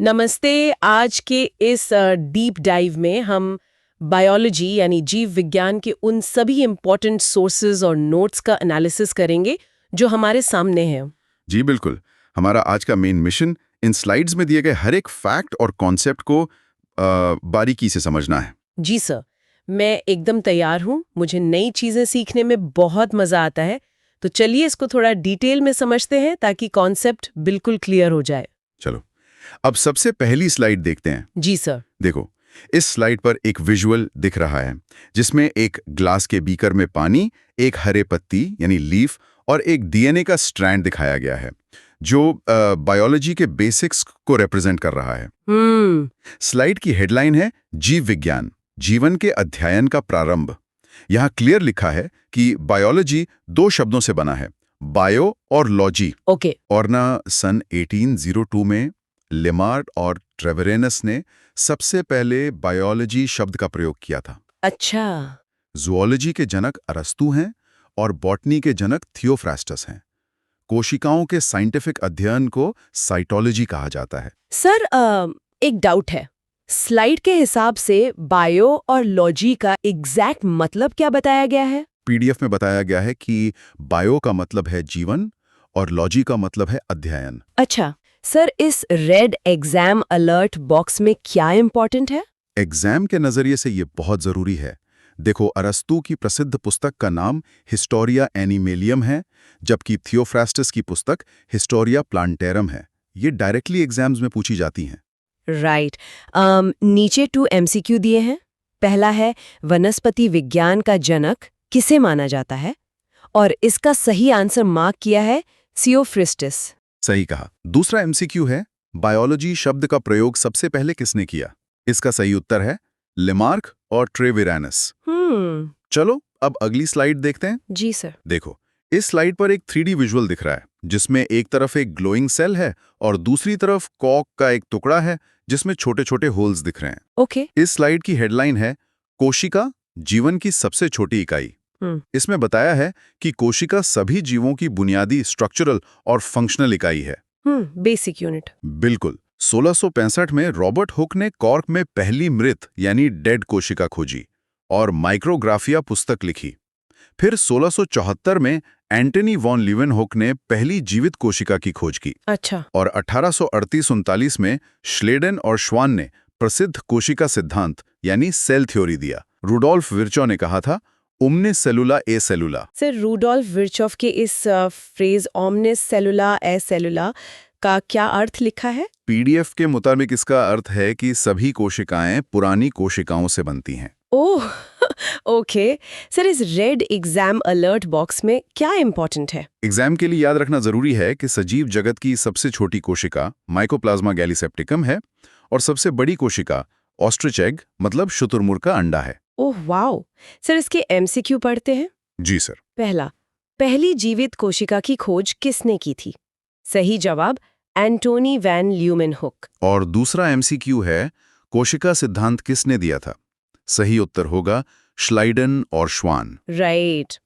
नमस्ते। आज के इस डीप डाइव में हम बायोलॉजी यानी जीव विज्ञान के उन सभी इम्पोर्टेंट सोर्सेज और नोट्स का एनालिसिस करेंगे जो हमारे सामने हैं। जी बिल्कुल। हमारा आज का मेन मिशन इन स्लाइड्स में दिए गए हर एक फैक्ट और कॉन्सेप्ट को बारीकी से समझना है। जी सर, मैं एकदम तैयार हूँ। मुझे नई चीज़ें सीखने में बहुत मज़ा आता है। तो चलिए इसको थोड़ा डिटेल में समझते हैं ताकि कॉन्सेप्ट बिल्कुल क्लियर हो जाए। चलो, अब सबसे पहली स्लाइड देखते हैं। जी सर। देखो, इस स्लाइड पर एक विजुअल दिख रहा है जिसमें एक ग्लास के बीकर में पानी, एक हरे पत्ती यानी लीफ और एक डीएनए का स्ट्रैंड दिखाया गया है जो बायोलॉजी के बेसिक्स को रिप्रेजेंट कर रहा है। स्लाइड की हेडलाइन है जीव विज्ञान, जीवन के अध्ययन का प्रारंभ। यहाँ क्लियर लिखा है कि बायोलॉजी दो शब्दों से बना है, बायो और लॉजी। ओके। और ना सन 1802 में लेमार्ड और ट्रेवेरेनस ने सबसे पहले बायोलॉजी शब्द का प्रयोग किया था। अच्छा। जूलॉजी के जनक अरस्तु हैं और बॉटनी के जनक थियोफ्रास्टस हैं। कोशिकाओं के साइंटिफिक अध्ययन को साइटोलॉजी कहा जाता है। सर एक डाउट है। स्लाइड के हिसाब से बायो और लॉजी का एग्जैक्ट मतलब क्या बताया गया है? पीडीएफ में बताया गया है कि बायो का मतलब है जीवन और लॉजी का मतलब है अध्ययन। अच्छा सर, इस रेड एग्जाम अलर्ट बॉक्स में क्या इम्पोर्टेंट है? एग्जाम के नजरिए से ये बहुत जरूरी है। देखो, अरस्तु की प्रसिद्ध पुस्तक का नाम हिस्टोरिया एनिमेलियम है, जबकि थियोफ्रास्टस की पुस्तक हिस्टोरिया प्लांटेरम है। ये डायरेक्टली एग्जाम्स में पूछी जाती हैं। राइट। नीचे 2 एमसीक्यू दिए हैं। पहला है, वनस्पति विज्ञान का जनक किसे माना जाता है? और इसका सही आंसर मार्क किया है थियोफ्रास्टस। सही कहा। दूसरा एमसीक्यू है, बायोलॉजी शब्द का प्रयोग सबसे पहले किसने किया? इसका सही उत्तर है लेमार्क और ट्रेवेरेनस। चलो, अब अगली स्लाइड देखते हैं। जी सर। देखो, इस स्लाइड पर एक 3D विजुअल दिख रहा है जिसमें एक तरफ एक ग्लोइंग सेल है और दूसरी तरफ कॉर्क का एक टुकड़ा है जिसमें छोटे-छोटे होल्स दिख रहे हैं। ओके। इस स्लाइड की हेडलाइन है कोशिका, जीवन की सबसे छोटी इकाई। इसमें बताया है कि कोशिका सभी जीवों की बुनियादी स्ट्रक्चरल और फंक्शनल इकाई है। Basic unit. बिल्कुल। 1665 में रॉबर्ट हुक ने कॉर्क में पहली मृत यानी डेड कोशिका खोजी और माइक्रोग्राफिया पुस्तक लिखी। फिर 1674 में एंटनी वॉन लीवेनहुक ने पहली जीवित कोशिका की खोज की। अच्छा। और 1838-39 में श्लेडन और श्वान ने प्रसिद्ध कोशिका सिद्धांत यानी सेल थ्योरी दिया। रुडोल्फ विर्चो ने कहा था, ओमनिस सेलुला ए सेलुला। सर, रुडोल्फ विर्चॉफ के इस फ्रेज ओमनिस सेलुला ए सेलुला का क्या अर्थ लिखा है? पीडीएफ के मुताबिक इसका अर्थ है कि सभी कोशिकाएं पुरानी कोशिकाओं से बनती हैं। Oh okay. सर, इस रेड एग्जाम अलर्ट बॉक्स में क्या इंपॉर्टेंट है? एग्जाम के लिए याद रखना जरूरी है कि सजीव जगत की सबसे छोटी कोशिका माइकोप्लाज्मा गैलीसेप्टिकम है और सबसे बड़ी कोशिका ऑस्ट्रिच एग मतलब शुतुरमुर्ग का अंडा है। Oh wow. सर, इसके एमसीक्यू पढ़ते हैं। जी सर। पहला, पहली जीवित कोशिका की खोज किसने की थी? सही जवाब एंटोनी वैन ल्यूमेनहुक। और दूसरा एमसीक्यू है, कोशिका सिद्धांत किसने दिया था? सही उत्तर होगा श्लाइडन और श्वान। राइट।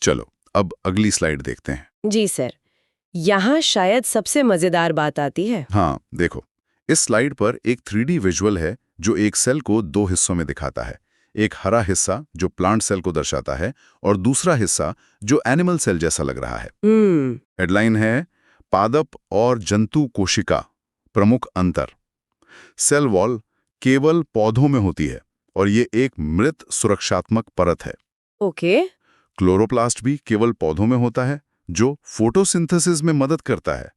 चलो, अब अगली स्लाइड देखते हैं। जी सर, यहाँ शायद सबसे मजेदार बात आती है। हाँ, देखो, इस स्लाइड पर एक 3D विजुअल है जो एक सेल को दो हिस्सों में दिखाता है। एक हरा हिस्सा जो प्लांट सेल को दर्शाता है और दूसरा हिस्सा जो एनिमल सेल जैसा लग रहा है। हेडलाइन है पादप और जंतु कोशिका, प्रमुख अंतर। सेल वॉल केवल पौधों में होती है और ये एक मृत सुरक्षात्मक परत है। ओके। क्लोरोप्लास्ट भी केवल पौधों में होता है जो फोटोसिंथेसिस में मदद करता है।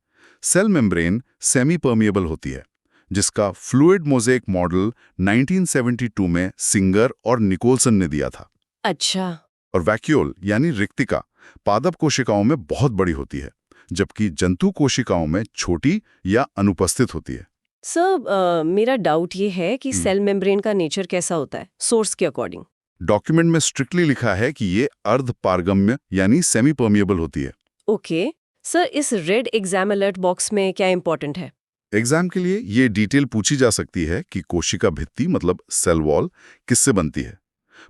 सेल मेम्ब्रेन सेमी परमिएबल होती है जिसका फ्लूइड मोज़ेक मॉडल 1972 में सिंगर और निकोलसन ने दिया था। अच्छा। और वैक्यूल यानी रिक्तिका पादप कोशिकाओं में बहुत बड़ी होती है जबकि जंतु कोशिकाओं में छोटी या अनुपस्थित होती है। सर, मेरा डाउट ये है कि सेल मेम्ब्रेन का नेचर कैसा होता है सोर्स के अकॉर्डिंग? डॉक्यूमेंट में स्ट्रिक्टली लिखा है कि ये अर्ध पारगम्य यानी सेमी परमिएबल होती है। ओके। सर, इस रेड एग्जाम अलर्ट बॉक्स में क्या इंपॉर्टेंट है? एग्जाम के लिए ये डिटेल पूछी जा सकती है कि कोशिका भित्ति मतलब सेल वॉल किससे बनती है।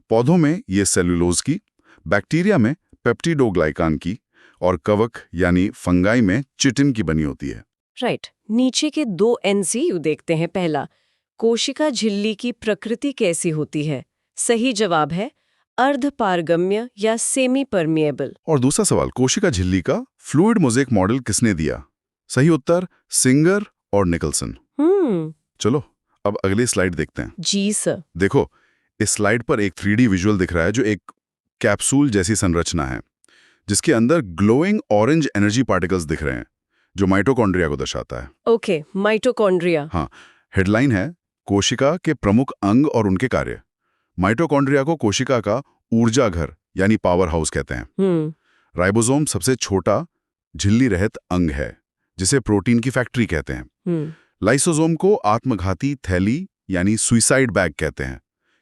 पौधों में ये सेलुलोज की, बैक्टीरिया में पेप्टिडोग्लाइकान की और कवक यानी फंगाई में चिटिन की बनी होती है। राइट। नीचे के 2 एनसीयू देखते हैं। पहला, कोशिका झिल्ली की प्रकृति कैसी होती है? सही जवाब है अर्धपारगम्य या सेमी परमिएबल। और दूसरा सवाल, कोशिका झिल्ली का फ्लूइड मोज़ेक मॉडल किसने दिया? सही उत्तर सिंगर और निकलसन। चलो अब अगली स्लाइड देखते हैं। जी सर। देखो, इस स्लाइड पर एक 3D विजुअल दिख रहा है जो एक कैप्सूल जैसी संरचना है, जिसके अंदर ग्लोइंग ऑरेंज एनर्जी पार्टिकल्स दिख रहे हैं, जो माइटोकॉन्ड्रिया को दर्शाता है। Okay, mitochondria. हाँ, हेडलाइन है कोशिका के प्रमुख अंग और उनके कार्य। माइटोकॉन्ड्रिया को कोशिका का ऊर्जा घर यानी पावर हाउस कहते हैं। राइबोसोम सबसे छोटा झिल्ली रहित अंग है, जिसे प्रोटीन की फैक्ट्री कहते हैं। लाइसोसोम को आत्मघाती थैली यानी सुइसाइड बैग कहते हैं,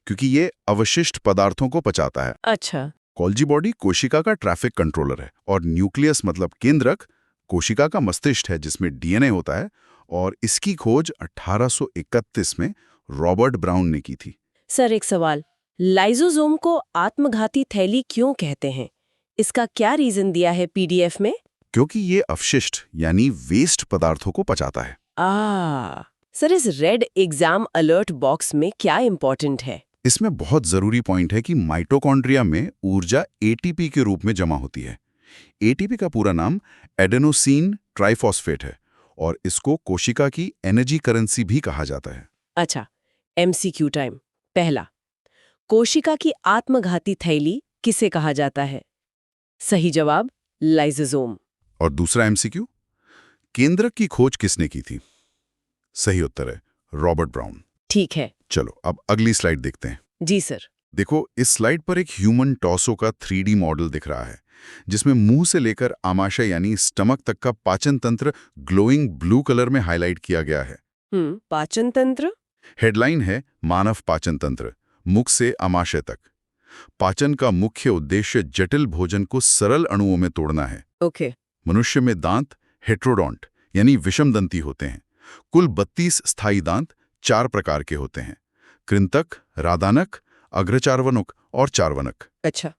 क्योंकि ये अवशिष्ट पदार्थों को पचाता है। अच्छा। गोल्जी बॉडी कोशिका का ट्रैफिक कंट्रोलर है, और न्यूक्लियस मतलब केंद्रक कोशिका का मस्तिष्क है, जिसमें डीएनए होता है, और इसकी खोज 1831 में रॉबर्ट ब्राउन ने की थी। सर, एक सवाल, लाइसोसोम को आत्मघाती थैली क्यों कहते हैं? इसका क्या रीजन दिया है पीडीएफ में? क्योंकि ये अवशिष्ट यानी वेस्ट पदार्थों को पचाता है। सर, इस रेड एग्जाम अलर्ट बॉक्स में क्या इंपॉर्टेंट है? इसमें बहुत जरूरी पॉइंट है कि माइटोकॉन्ड्रिया में ऊर्जा एटीपी के रूप में जमा होती है। एटीपी का पूरा नाम एडेनोसिन ट्राइफॉस्फेट है, और इसको कोशिका की एनर्जी करेंसी भी कहा जाता है। अच्छा, एमसीक्यू टाइम। पहला, कोशिका की आत्मघाती थैली किसे कहा जाता है? सही जवाब लाइसोसोम। और दूसरा एमसीक्यू, केंद्रक की खोज किसने की थी? सही उत्तर है रॉबर्ट ब्राउन। ठीक है। चलो अब अगली स्लाइड देखते हैं। जी सर। देखो, इस स्लाइड पर एक ह्यूमन टॉर्सो का 3D मॉडल दिख रहा है, जिसमें मुंह से लेकर आमाशय यानी स्टमक तक का पाचन तंत्र ग्लोइंग ब्लू कलर में हाईलाइट किया गया है। पाचन तंत्र? हेडलाइन है मानव पाचन तंत्र, मुख से आमाशय तक। पाचन का मुख्य उद्देश्य जटिल भोजन को सरल अणुओं में तोड़ना है। ओके। मनुष्य में दांत हेट्रोडोंट यानी विषमदंती होते हैं। कुल 32 स्थायी दांत 4 प्रकार के होते हैं: कृंतक, रादानक, अग्रचार्वनुक और चार्वनक। अच्छा।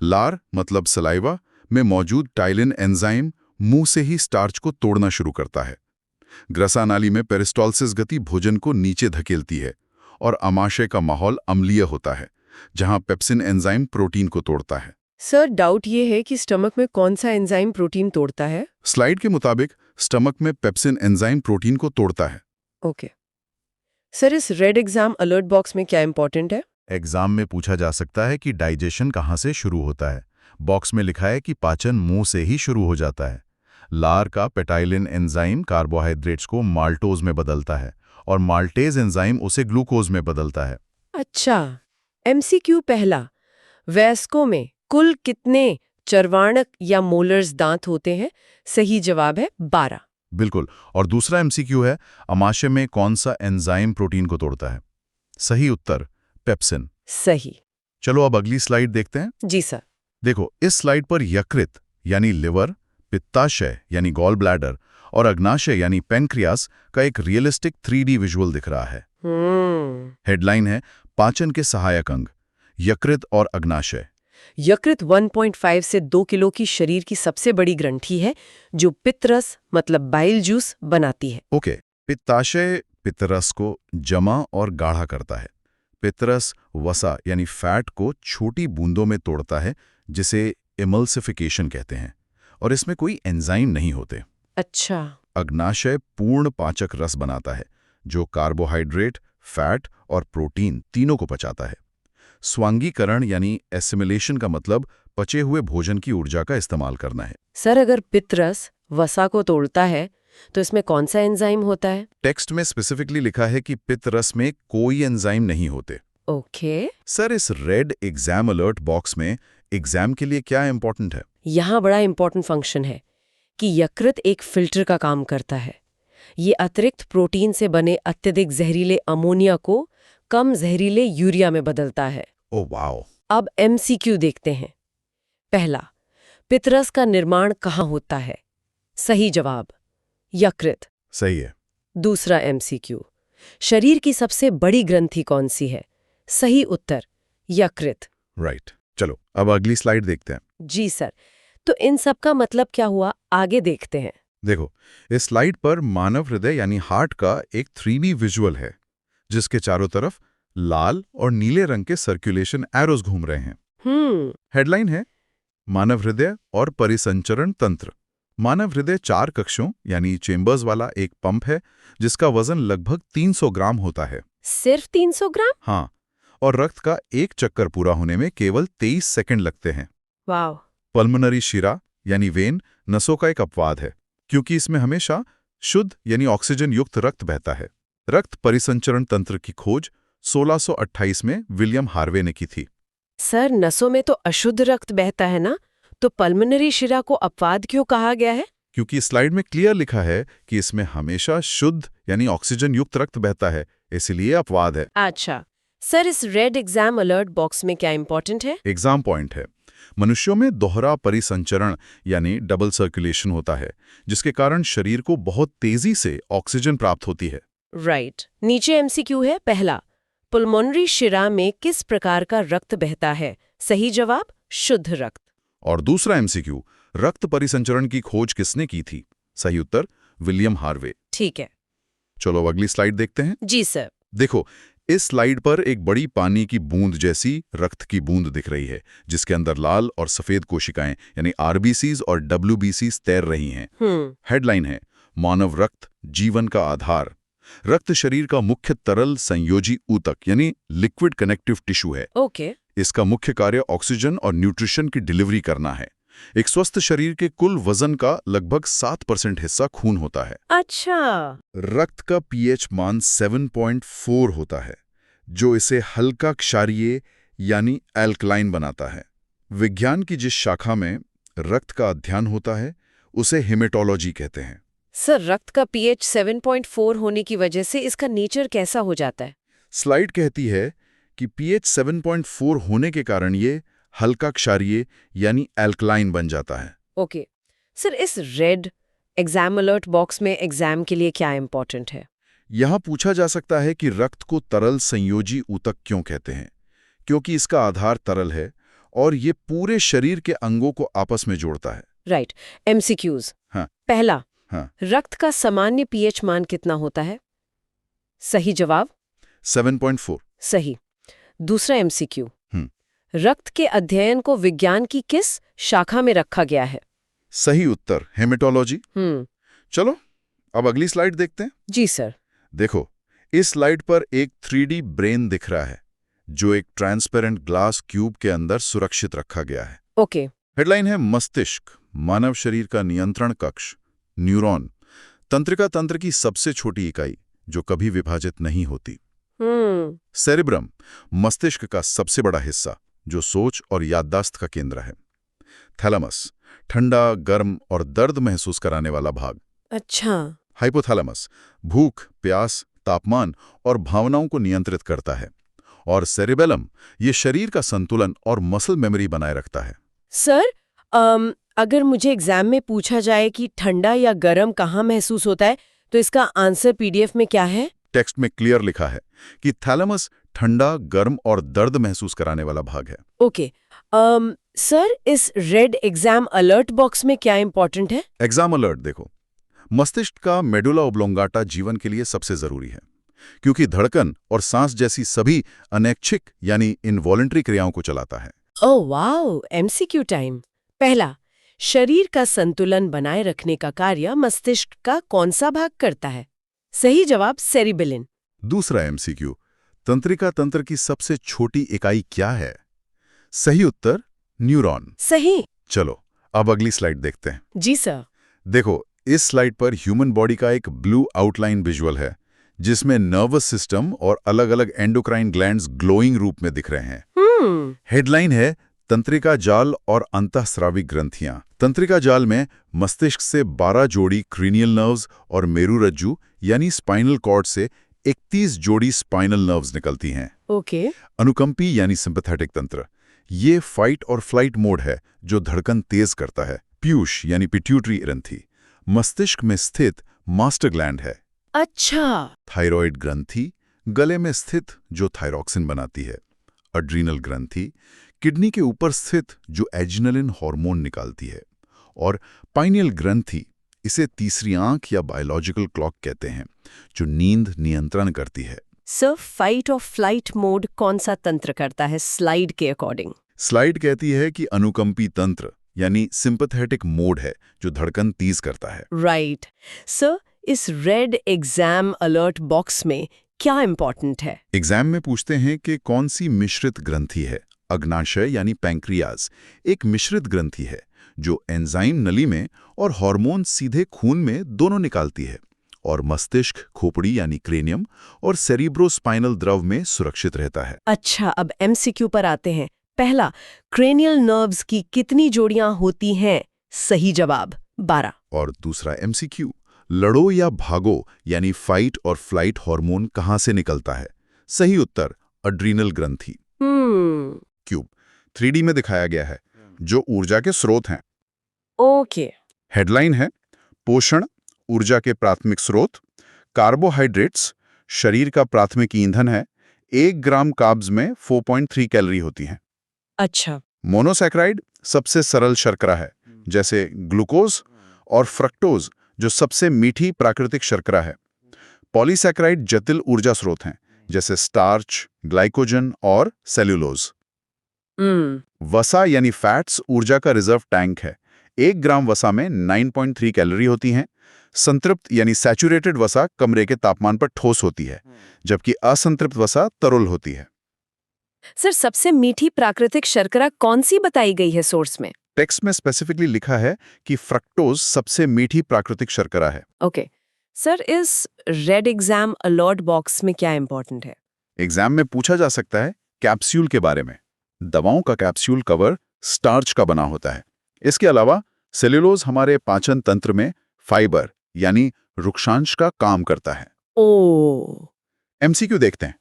लार मतलब सलाइवा में मौजूद टाइलिन एंजाइम मुंह से ही स्टार्च को तोड़ना शुरू करता है। ग्रसा नाली में पेरिस्टॉल्सिस गति भोजन को नीचे धकेलती है, और आमाशय का माहौल अम्लीय होता है, जहां पेप्सिन एंजाइम प्रोटीन को तोड़ता है। सर, डाउट ये है कि स्टमक में कौन सा एंजाइम प्रोटीन तोड़ता है? स्लाइड के मुताबिक स्टमक में पेप्सिन एंजाइम प्रोटीन को तोड़ता है। ओके। सर, इस रेड एग्जाम अलर्ट बॉक्स में क्या इंपॉर्टेंट है? एग्जाम में पूछा जा सकता है कि डाइजेशन कहाँ से शुरू होता है। बॉक्स में लिखा है कि पाचन मुंह से ही शुरू हो जाता है। लार का पेटाइलिन एंजाइम कार्बोहाइड्रेट्स को माल्टोज में बदलता है, और माल्टेज एंजाइम उसे ग्लूकोज में बदलता है। अच्छा। एमसीक्यू पहला, वयस्कों में कुल कितने चर्वाणक या मोलर्स दांत होते हैं? सही जवाब है 12। बिल्कुल। और दूसरा एमसीक्यू है आमाशय में कौन सा एंजाइम प्रोटीन को तोड़ता है? सही उत्तर पेप्सिन। सही। चलो अब अगली स्लाइड देखते हैं। जी सर। देखो, इस स्लाइड पर यकृत यानी लिवर, पित्ताशय यानी गॉल ब्लैडर और अग्नाशय यानी पेनक्रियास का एक रियलिस्टिक 3D विजुअल दिख रहा है। हेडलाइन है पाचन के सहायक अंग यकृत और अग्नाशय। यकृत 1.5 से 2 किलो की शरीर की सबसे बड़ी ग्रंथि है, जो पित्तरस मतलब बाइल जूस बनाती है। ओके। पित्ताशय पित्तरस को जमा और गाढ़ा करता है। पित्तरस वसा यानी फैट को छोटी बूंदों में तोड़ता है, जिसे इमल्सिफिकेशन कहते हैं, और इसमें कोई एंजाइम नहीं होते। अच्छा। अग्नाशय पूर्ण पाचक रस बनाता है, जो कार्बोहाइड्रेट, फैट और प्रोटीन तीनों को पचाता है। स्वांगीकरण यानी एसिमिलेशन का मतलब पचे हुए भोजन की ऊर्जा का इस्तेमाल करना है। सर, अगर पित्तरस वसा को तोड़ता है तो इसमें कौन सा एंजाइम होता है? टेक्स्ट में स्पेसिफिकली लिखा है कि पित्तरस में कोई एंजाइम नहीं होते। ओके। सर, इस रेड एग्जाम अलर्ट बॉक्स में एग्जाम के लिए क्या इंपॉर्टेंट है? यहाँ बड़ा इंपॉर्टेंट फंक्शन है कि यकृत एक फिल्टर का काम करता है। ये अतिरिक्त प्रोटीन से बने अत्यधिक जहरीले अमोनिया को कम जहरीले यूरिया में बदलता है। Oh wow. अब एमसीक्यू देखते हैं। पहला, पित्तरस का निर्माण कहाँ होता है? सही जवाब यकृत। सही है। दूसरा एमसीक्यू, शरीर की सबसे बड़ी ग्रंथि कौन सी है? सही उत्तर यकृत। राइट। चलो अब अगली स्लाइड देखते हैं। जी सर। तो इन सब का मतलब क्या हुआ, आगे देखते हैं। देखो, इस स्लाइड पर मानव हृदय यानी हार्ट का एक 3D विजुअल है, जिसके चारों तरफ लाल और नीले रंग के सर्कुलेशन एरोज घूम रहे हैं। हेडलाइन है मानव हृदय और परिसंचरण तंत्र। मानव हृदय 4 कक्षों यानी चेंबर्स वाला एक पंप है, जिसका वजन लगभग 300 ग्राम होता है। सिर्फ 300 ग्राम? हाँ, और रक्त का एक चक्कर पूरा होने में केवल 23 सेकंड लगते हैं। वाव! पल्मोनरी शिरा यानी वेन नसों का एक अपवाद है, क्योंकि इसमें हमेशा शुद्ध यानी ऑक्सीजन युक्त रक्त बहता है। रक्त परिसंचरण तंत्र की खोज 1628 में विलियम हार्वे ने की थी। सर, नसों में तो अशुद्ध रक्त बहता है ना, तो पल्मोनरी शिरा को अपवाद क्यों कहा गया है? क्योंकि स्लाइड में क्लियर लिखा है कि इसमें हमेशा शुद्ध यानी ऑक्सीजन युक्त रक्त बहता है, इसलिए अपवाद है। अच्छा, सर, इस रेड एग्जाम अलर्ट बॉक्स में क्या इंपॉर्टेंट है? एग्जाम पॉइंट है, मनुष्यों में दोहरा परिसंचरण यानी डबल सर्कुलेशन होता है, जिसके कारण शरीर को बहुत तेजी से ऑक्सीजन प्राप्त होती है। राइट। नीचे एमसीक्यू है। पहला, पुल्मोनरी शिरा में किस प्रकार का रक्त बहता है? सही जवाब, शुद्ध रक्त। और दूसरा एमसीक्यू, रक्त परिसंचरण की खोज किसने की थी? सही उत्तर, विलियम हार्वे। ठीक है। चलो अगली स्लाइड देखते हैं। जी सर। देखो, इस स्लाइड पर एक बड़ी पानी की बूंद जैसी रक्त की बूंद दिख रही है, जिसके अंदर लाल और सफेद कोशिकाएं यानी आरबीसीज और डब्ल्यूबीसीज तैर रही हैं। हेडलाइन है मानव रक्त जीवन का आधार। रक्त शरीर का मुख्य तरल संयोजी ऊतक यानी लिक्विड कनेक्टिव टिश्यू है। ओके। इसका मुख्य कार्य ऑक्सीजन और न्यूट्रिशन की डिलीवरी करना है। एक स्वस्थ शरीर के कुल वजन का लगभग 7% हिस्सा खून होता है। अच्छा। रक्त का पीएच मान 7.4 होता है, जो इसे हल्का क्षारीय यानी एल्कलाइन बनाता है। विज्ञान की जिस शाखा में रक्त का अध्ययन होता है, उसे हेमेटोलॉजी कहते हैं। सर, रक्त का पीएच 7.4 होने की वजह से इसका नेचर कैसा हो जाता है? स्लाइड कहती है कि पीएच 7.4 होने के कारण ये हल्का क्षारीय यानी एल्कलाइन बन जाता है। ओके। सर, इस रेड एग्जाम अलर्ट बॉक्स में एग्जाम के लिए क्या इंपॉर्टेंट है? यहाँ पूछा जा सकता है कि रक्त को तरल संयोजी ऊतक क्यों कहते हैं, क्योंकि इसका आधार तरल है और ये पूरे शरीर के अंगों को आपस में जोड़ता है। राइट। एमसीक्यूज। हाँ। पहला, हाँ। रक्त का सामान्य पीएच मान कितना होता है? सही जवाब, 7.4। सही। दूसरा एमसीक्यू, रक्त के अध्ययन को विज्ञान की किस शाखा में रखा गया है? सही उत्तर, हेमेटोलॉजी। चलो अब अगली स्लाइड देखते हैं। जी सर। देखो, इस स्लाइड पर एक 3D ब्रेन दिख रहा है, जो एक ट्रांसपेरेंट ग्लास क्यूब के अंदर सुरक्षित रखा गया है। ओके। हेडलाइन है मस्तिष्क, मानव शरीर का नियंत्रण कक्ष। न्यूरॉन, तंत्रिका तंत्र की सबसे छोटी इकाई जो कभी विभाजित नहीं होती। सेरिब्रम, मस्तिष्क का सबसे बड़ा हिस्सा जो सोच और याददाश्त का केंद्र है। थैलेमस, ठंडा, गर्म और दर्द महसूस कराने वाला भाग। अच्छा। हाइपोथैलेमस, भूख, प्यास, तापमान और भावनाओं को नियंत्रित करता है। और सेरिबेलम, ये शरीर का संतुलन और मसल मेमोरी बनाए रखता है। सर, अगर मुझे एग्जाम में पूछा जाए कि ठंडा या गर्म कहाँ महसूस होता है, तो इसका आंसर पीडीएफ में क्या है? टेक्स्ट में क्लियर लिखा है कि थैलेमस ठंडा, गर्म और दर्द महसूस कराने वाला भाग है। ओके। सर, इस रेड एग्जाम अलर्ट बॉक्स में क्या इंपॉर्टेंट है? एग्जाम अलर्ट देखो, मस्तिष्क का मेडुला ओब्लोंगाटा जीवन के लिए सबसे जरूरी है, क्योंकि धड़कन और सांस जैसी सभी अनैच्छिक यानी इनवॉलंटरी क्रियाओं को चलाता है। Oh wow, MCQ time. पहला, शरीर का संतुलन बनाए रखने का कार्य मस्तिष्क का कौन सा भाग करता है? सही जवाब, सेरिबेलिन। दूसरा एमसीक्यू, तंत्रिका तंत्र की सबसे छोटी इकाई क्या है? सही उत्तर, न्यूरॉन। सही। चलो अब अगली स्लाइड देखते हैं। जी सर। देखो, इस स्लाइड पर ह्यूमन बॉडी का एक ब्लू आउटलाइन विजुअल है, जिसमें नर्वस सिस्टम और अलग-अलग एंडोक्राइन ग्लैंड्स ग्लोइंग रूप में दिख रहे हैं। हेडलाइन है तंत्रिका जाल और अंतःस्रावी ग्रंथियां। तंत्रिका जाल में मस्तिष्क से 12 जोड़ी क्रीनियल नर्व्स और मेरुरज्जु यानी स्पाइनल कॉर्ड से 31 जोड़ी स्पाइनल नर्व्स निकलती हैं। ओके। अनुकंपी यानी सिंपैथेटिक तंत्र, ये फाइट और फ्लाइट मोड है जो धड़कन तेज करता है। पीयूष यानी पिट्यूटरी ग्रंथि, मस्तिष्क में स्थित मास्टर ग्लैंड है। अच्छा। थायराइड ग्रंथि, गले में स्थित जो थायरॉक्सिन बनाती है। एड्रीनल ग्रंथि, किडनी के ऊपर स्थित जो एड्रेनलिन हार्मोन निकालती है। और पाइनियल ग्रंथि, इसे तीसरी आंख या बायोलॉजिकल क्लॉक कहते हैं, जो नींद नियंत्रण करती है। सर, फाइट और फ्लाइट मोड कौन सा तंत्र करता है स्लाइड के अकॉर्डिंग? स्लाइड कहती है कि अनुकंपी तंत्र यानी सिंपैथेटिक मोड है, जो धड़कन तेज करता है। राइट। सर, इस रेड एग्जाम अलर्ट बॉक्स में क्या इंपॉर्टेंट है? एग्जाम में पूछते हैं कि कौन सी मिश्रित ग्रंथि है। अग्नाशय यानी पैंक्रियाज एक मिश्रित ग्रंथि है जो एंजाइम नली में और हार्मोन सीधे खून में दोनों निकालती है, और मस्तिष्क, खोपड़ी यानी क्रेनियम और सेरिब्रोस्पाइनल द्रव में सुरक्षित रहता है। अच्छा, अब एमसीक्यू पर आते हैं। पहला, क्रेनियल नर्व्स की कितनी जोड़ियां होती हैं? सही जवाब 12। और दूसरा एमसीक्यू, लड़ो या भागो यानी फाइट और फ्लाइट हार्मोन कहाँ से निकलता है? सही उत्तर अड्रीनल ग्रंथि। क्यूब 3D में दिखाया गया है, जो ऊर्जा के स्रोत हैं। ओके। हेडलाइन है, पोषण ऊर्जा के प्राथमिक स्रोत, कार्बोहाइड्रेट्स शरीर का प्राथमिक ईंधन है, 1 ग्राम कार्ब्स में 4.3 कैलोरी होती हैं। अच्छा। मोनोसैकेराइड सबसे सरल शर्करा है, जैसे ग्लूकोज, और फ्रक्टोज जो सबसे मीठी प्राकृतिक शर्करा है। पॉलीसैकेराइड जटिल ऊर्जा स्रोत हैं, जैसे स्टार्च, ग्लाइकोजन और सेल्यूलोज। वसा यानी फैट्स ऊर्जा का रिजर्व टैंक है। 1 ग्राम वसा में 9.3 कैलोरी होती हैं। संतृप्त यानी सैचुरेटेड वसा कमरे के तापमान पर ठोस होती है, जबकि असंतृप्त वसा तरल होती है। सर, सबसे मीठी प्राकृतिक शर्करा कौन सी बताई गई है सोर्स में? टेक्स्ट में स्पेसिफिकली लिखा है कि फ्रक्टोज सबसे मीठी प्राकृतिक शर्करा है। ओके। सर, इस रेड एग्जाम अलर्ट बॉक्स में क्या इंपॉर्टेंट है? एग्जाम में पूछा जा सकता है कैप्सूल के बारे में। दवाओं का कैप्सूल कवर स्टार्च का बना होता है। इसके अलावा सेल्यूलोज हमारे पाचन तंत्र में फाइबर यानी रुक्षांश का काम करता है। ओ। एमसीक्यू देखते हैं।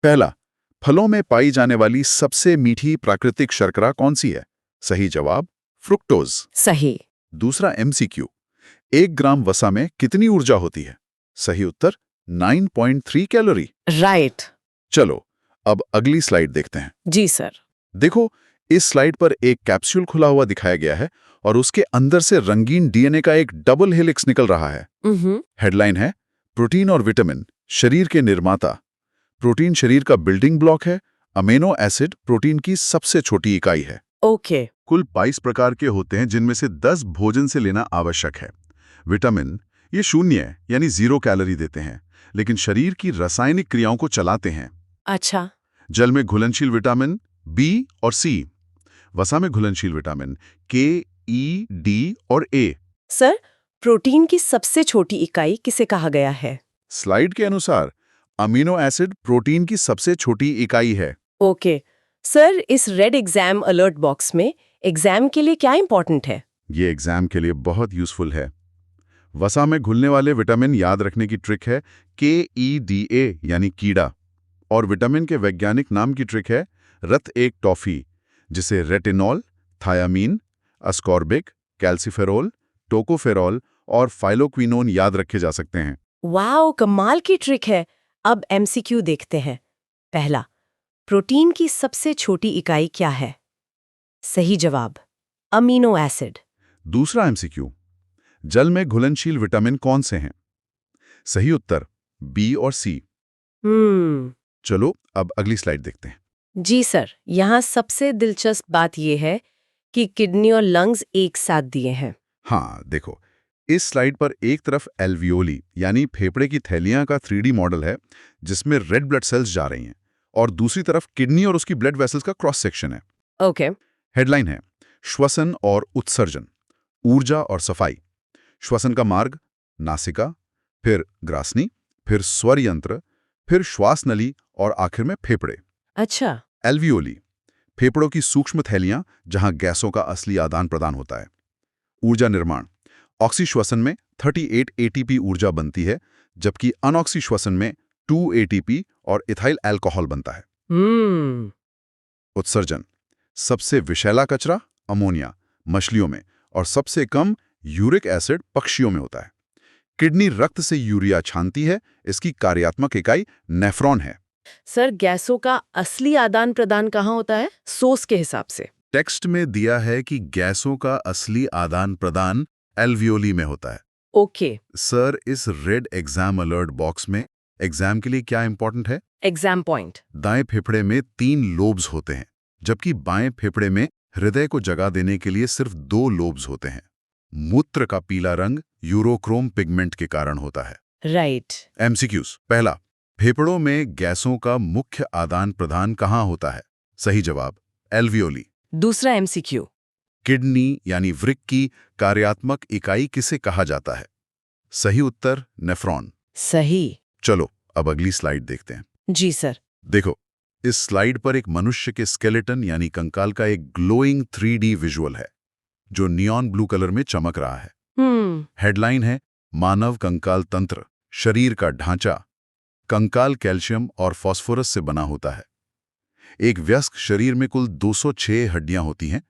पहला, फलों में पाई जाने वाली सबसे मीठी प्राकृतिक शर्करा कौन सी है? सही जवाब फ्रुक्टोज। सही। दूसरा एमसीक्यू, 1 ग्राम वसा में कितनी ऊर्जा होती है? सही उत्तर 9.3 कैलोरी। राइट। चलो अब अगली स्लाइड देखते हैं। जी सर। देखो, इस स्लाइड पर एक कैप्सूल खुला हुआ दिखाया गया है और उसके अंदर से रंगीन डीएनए का एक डबल हेलिक्स निकल रहा है। हेडलाइन है, प्रोटीन और विटामिन शरीर के निर्माता। प्रोटीन शरीर का बिल्डिंग ब्लॉक है, अमीनो एसिड प्रोटीन की सबसे छोटी इकाई है। ओके। कुल 22 प्रकार के होते हैं, जिनमें से 10 भोजन से लेना आवश्यक है। विटामिन ये 0 यानी 0 कैलोरी देते हैं, लेकिन शरीर की रासायनिक क्रियाओं को चलाते हैं। अच्छा। जल में घुलनशील विटामिन बी और सी, वसा में घुलनशील विटामिन के, ई, डी और ए। सर, प्रोटीन की सबसे छोटी इकाई किसे कहा गया है? स्लाइड के अनुसार अमीनो एसिड प्रोटीन की सबसे छोटी इकाई है। ओके। सर, इस रेड एग्जाम अलर्ट बॉक्स में एग्जाम के लिए क्या इंपॉर्टेंट है? ये एग्जाम के लिए बहुत यूजफुल है। वसा में घुलने वाले विटामिन याद रखने की ट्रिक है KEDA यानी कीड़ा, और विटामिन के वैज्ञानिक नाम की ट्रिक है रत एक टॉफी, जिसे retinol, thiamine, ascorbic, calciferol, tocopherol और फाइलोक्विनोन याद रखे जा सकते हैं। वाओ, कमाल की ट्रिक है। अब एमसीक्यू देखते हैं। पहला, प्रोटीन की सबसे छोटी इकाई क्या है? सही जवाब अमीनो एसिड। दूसरा एमसीक्यू, जल में घुलनशील विटामिन कौन से हैं? सही उत्तर बी और सी। चलो अब अगली स्लाइड देखते हैं। जी सर, यहाँ सबसे दिलचस्प बात यह है कि किडनी और लंग्स एक साथ दिए हैं। हाँ देखो, इस स्लाइड पर एक तरफ एल्वियोली यानी फेफड़े की थैलियां का 3D मॉडल है, जिसमें रेड ब्लड सेल्स जा रही हैं, और दूसरी तरफ किडनी और उसकी ब्लड वेसल्स का क्रॉस सेक्शन है। ओके। हेडलाइन है, श्वसन और उत्सर्जन, ऊर्जा और सफाई। श्वसन का मार्ग नासिका, फिर ग्रासनी, फिर स्वर यंत्र, फिर श्वास नली और आखिर में फेफड़े। अच्छा। एल्वियोली फेफड़ों की सूक्ष्म थैलियां जहां गैसों का असली आदान प्रदान होता है। ऊर्जा निर्माण, ऑक्सी श्वसन में 38 ATP ऊर्जा बनती है, जबकि अनऑक्सी श्वसन में 2 ATP और इथाइल अल्कोहल बनता है। उत्सर्जन, सबसे विषैला कचरा अमोनिया मछलियों में, और सबसे कम यूरिक एसिड पक्षियों में होता है। किडनी रक्त से यूरिया छानती है, इसकी कार्यात्मक इकाई नेफ्रॉन है। सर, गैसों का असली आदान प्रदान कहाँ होता है सोर्स के हिसाब से? टेक्स्ट में दिया है कि गैसों का असली आदान प्रदान एल्वियोली में होता है। ओके, सर, इस रेड एग्जाम अलर्ट बॉक्स में एग्जाम के लिए क्या इंपॉर्टेंट है? Exam point. दाएं फेफड़े में 3 लोब्स होते हैं, जबकि बाएं फेफड़े में हृदय को जगा देने के लिए सिर्फ 2 लोब्स होते हैं। मूत्र का पीला रंग यूरोक्रोम पिगमेंट के कारण होता है। राइट। एमसीक्यूज। पहला, फेफड़ों में गैसों का मुख्य आदान प्रदान कहाँ होता है? सही जवाब, एल्वियोली। दूसरा एमसीक्यू। किडनी यानी वृक्क की कार्यात्मक इकाई किसे कहा जाता है? सही उत्तर, नेफ्रॉन। सही। चलो अब अगली स्लाइड देखते हैं। जी सर। देखो, इस स्लाइड पर एक मनुष्य के स्केलेटन यानी कंकाल का एक ग्लोइंग 3D विजुअल है, जो नियॉन ब्लू कलर में चमक रहा है। हेडलाइन है, मानव कंकाल तंत्र, शरीर का ढांचा। कंकाल कैल्शियम और फास्फोरस से बना होता है। एक वयस्क शरीर में कुल 206 हड्डियां होती हैं,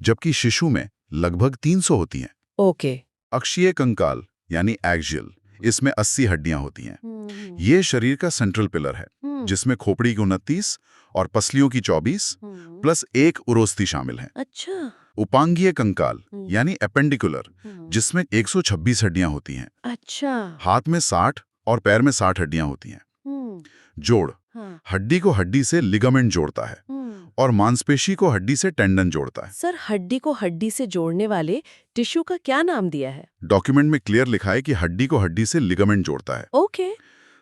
जबकि शिशु में लगभग 300 होती हैं। ओके। अक्षीय कंकाल यानी एक्सियल, इसमें 80 हड्डियां होती हैं। ये शरीर का सेंट्रल पिलर है, जिसमें खोपड़ी की 29 और पसलियों की 24 प्लस 1 उरोस्थी शामिल है। अच्छा। उपांगीय कंकाल यानी एपेंडिकुलर, जिसमें 126 हड्डियां होती हैं। अच्छा। हाथ में 60 और पैर में 60 हड्डियां होती हैं। जोड़, हड्डी को हड्डी से लिगामेंट जोड़ता है और मांसपेशी को हड्डी से टेंडन जोड़ता है। सर, हड्डी को हड्डी से जोड़ने वाले टिश्यू का क्या नाम दिया है? डॉक्यूमेंट में क्लियर लिखा है कि हड्डी को हड्डी से लिगामेंट जोड़ता है। ओके।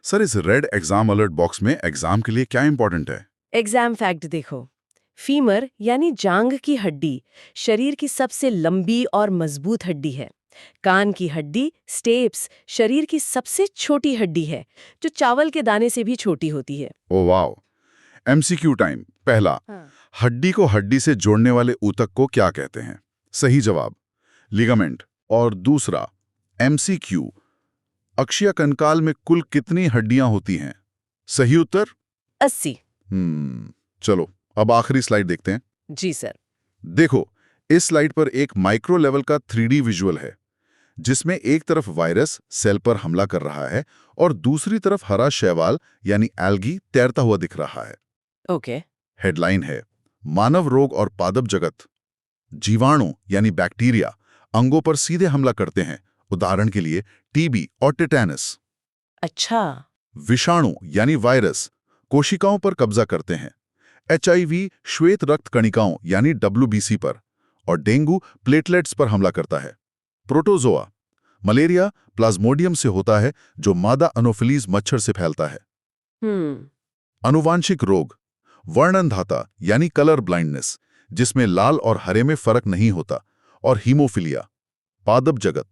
सर, इस रेड एग्जाम अलर्ट बॉक्स में एग्जाम के लिए क्या इंपॉर्टेंट है? एग्जाम फैक्ट देखो। फीमर यानी जांघ की हड्डी शरीर की सबसे लंबी और मजबूत हड्डी है। कान की हड्डी स्टेप्स शरीर की सबसे छोटी हड्डी है, जो चावल के दाने से भी छोटी होती है। Oh wow. MCQ time. पहला, हड्डी को हड्डी से जोड़ने वाले ऊतक को क्या कहते हैं? सही जवाब, लिगामेंट। और दूसरा, एमसीक्यू, अक्षीय कंकाल में कुल कितनी हड्डियां होती हैं? सही उत्तर, 80। चलो अब आखिरी स्लाइड देखते हैं। जी सर। देखो, इस स्लाइड पर एक माइक्रो लेवल का 3D विजुअल है, जिसमें एक तरफ वायरस सेल पर हमला कर रहा है और दूसरी तरफ हरा शैवाल यानी एल्गी तैरता हुआ दिख रहा है। ओके। हेडलाइन है, मानव रोग और पादप जगत। जीवाणु यानी बैक्टीरिया अंगों पर सीधे हमला करते हैं, उदाहरण के लिए टीबी और टेटेनस। अच्छा। विषाणु यानी वायरस कोशिकाओं पर कब्जा करते हैं, HIV श्वेत रक्त कणिकाओं यानी WBC पर, और डेंगू प्लेटलेट्स पर हमला करता है। प्रोटोजोआ, मलेरिया प्लाज्मोडियम से होता है, जो मादा अनोफिलीज मच्छर से फैलता है। अनुवांशिक रोग, वर्णनधाता यानी कलर ब्लाइंडनेस, जिसमें लाल और हरे में फर्क नहीं होता, और हीमोफिलिया। पादप जगत,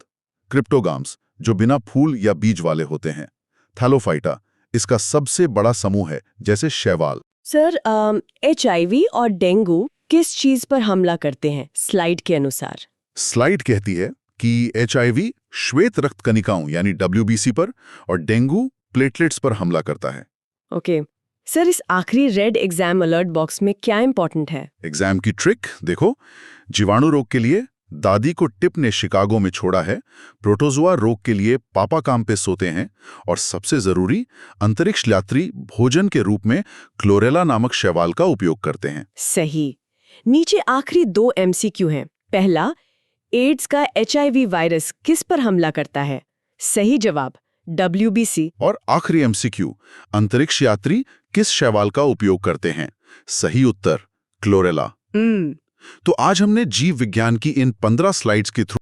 क्रिप्टोगाम्स, जो बिना फूल या बीज वाले होते हैं। थैलोफाइटा, इसका सबसे बड़ा समूह है, जैसे शैवाल। सर, HIV और डेंगू किस चीज पर हमला करते हैं स्लाइड के अनुसार? स्लाइड कहती है कि HIV श्वेत रक्त कणिकाओं यानी WBC पर और डेंगू प्लेटलेट्स पर हमला करता है। ओके। सर, इस आखिरी रेड एग्जाम अलर्ट बॉक्स में क्या इंपॉर्टेंट है? एग्जाम की ट्रिक देखो, जीवाणु रोग के लिए दादी को टिप ने शिकागो में छोड़ा है, प्रोटोजोआ रोग के लिए पापा काम पे सोते हैं, और सबसे जरूरी, अंतरिक्ष यात्री भोजन के रूप में क्लोरेला नामक शैवाल का उपयोग करते हैं। सही। नीचे आखिरी 2 MCQ हैं। पहला, एड्स का HIV वायरस किस पर हमला करता है? सही जवाब, WBC। और आखिरी MCQ, अंतरिक्ष यात्री किस शैवाल का उपयोग करते हैं? सही उत्तर, क्लोरेला। तो आज हमने जीव विज्ञान की इन 15 स्लाइड्स के थ्रू